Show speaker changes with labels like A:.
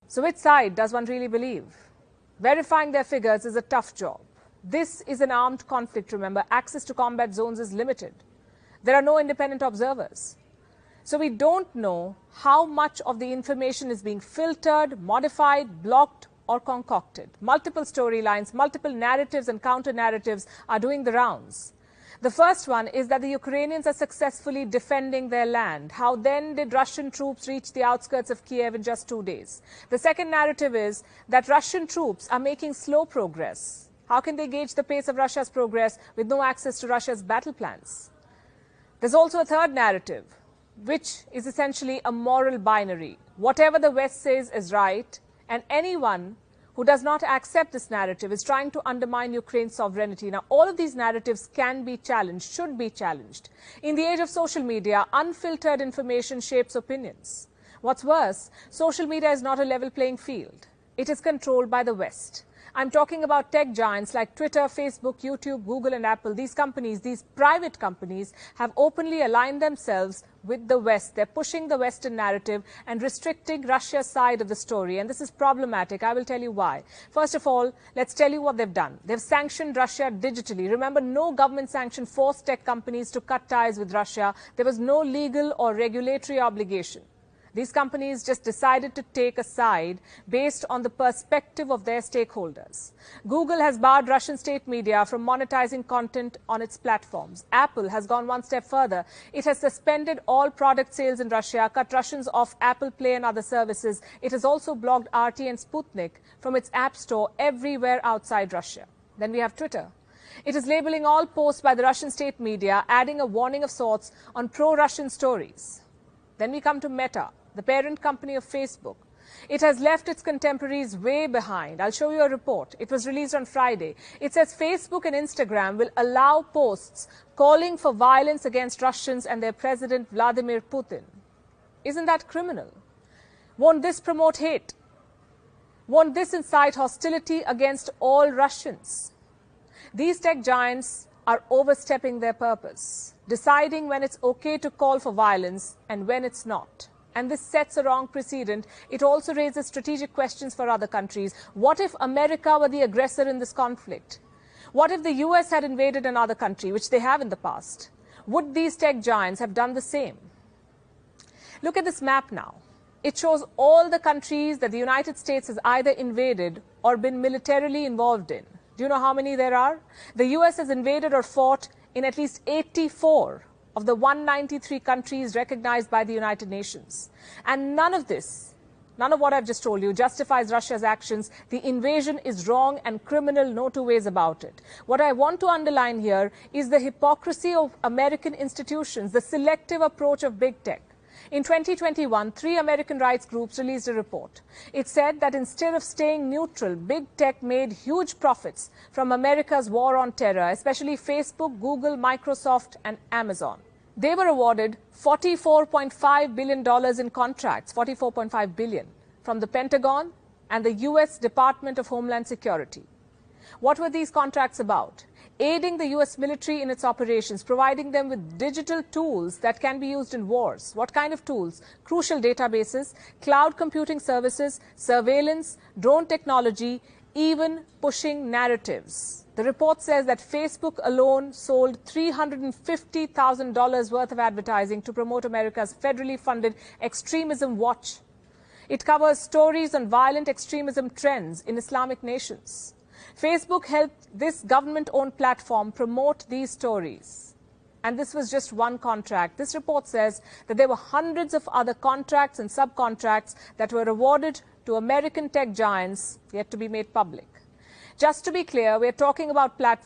A: So which side does one really believe? Verifying their figures is a tough job. This is an armed conflict, remember. Access to combat zones is limited. There are no independent observers. So we don't know how much of the information is being filtered, modified, blocked, or concocted. Multiple storylines, multiple narratives and counter-narratives are doing the rounds. The first one is that the Ukrainians are successfully defending their land. How then did Russian troops reach the outskirts of Kiev in just 2 days? The second narrative is that Russian troops are making slow progress. How can they gauge the pace of Russia's progress with no access to Russia's battle plans? There's also a third narrative, which is essentially a moral binary. Whatever the West says is right, and anyone who does not accept this narrative is trying to undermine Ukraine's sovereignty. Now, all of these narratives can be challenged, should be challenged. In the age of social media, unfiltered information shapes opinions. What's worse, social media is not a level playing field. It is controlled by the West. I'm talking about tech giants like Twitter, Facebook, YouTube, Google and Apple. These companies, these private companies, have openly aligned themselves with the West. They're pushing the Western narrative and restricting Russia's side of the story. And this is problematic. I will tell you why. First of all, let's tell you what they've done. They've sanctioned Russia digitally. Remember, no government sanction forced tech companies to cut ties with Russia. There was no legal or regulatory obligation. These companies just decided to take a side based on the perspective of their stakeholders. Google has barred Russian state media from monetizing content on its platforms. Apple has gone one step further. It has suspended all product sales in Russia, cut Russians off Apple Play and other services. It has also blocked RT and Sputnik from its app store everywhere outside Russia. Then we have Twitter. It is labeling all posts by the Russian state media, adding a warning of sorts on pro-Russian stories. Then we come to Meta, the parent company of Facebook. It has left its contemporaries way behind. I'll show you a report. It was released on Friday. It says Facebook and Instagram will allow posts calling for violence against Russians and their president, Vladimir Putin. Isn't that criminal? Won't this promote hate? Won't this incite hostility against all Russians? These tech giants are overstepping their purpose, deciding when it's okay to call for violence and when it's not. And this sets a wrong precedent. It also raises strategic questions for other countries. What if America were the aggressor in this conflict? What if the US had invaded another country, which they have in the past? Would these tech giants have done the same? Look at this map now. It shows all the countries that the United States has either invaded or been militarily involved in. Do you know how many there are? The US has invaded or fought in at least 84 of the 193 countries recognized by the United Nations. And none of this, none of what I've just told you, justifies Russia's actions. The invasion is wrong and criminal, no two ways about it. What I want to underline here is the hypocrisy of American institutions, the selective approach of big tech. In 2021, 3 American rights groups released a report. It said that instead of staying neutral, big tech made huge profits from America's war on terror, especially Facebook, Google, Microsoft, and Amazon. They were awarded $44.5 billion in contracts, $44.5 billion, from the Pentagon and the US Department of Homeland Security. What were these contracts about? Aiding the US military in its operations, providing them with digital tools that can be used in wars. What kind of tools? Crucial databases, cloud computing services, surveillance, drone technology, even pushing narratives. The report says that Facebook alone sold $350,000 worth of advertising to promote America's federally funded Extremism Watch. It covers stories on violent extremism trends in Islamic nations. Facebook helped this government-owned platform promote these stories. And this was just one contract. This report says that there were hundreds of other contracts and subcontracts that were awarded to American tech giants yet to be made public. Just to be clear, we're talking about platforms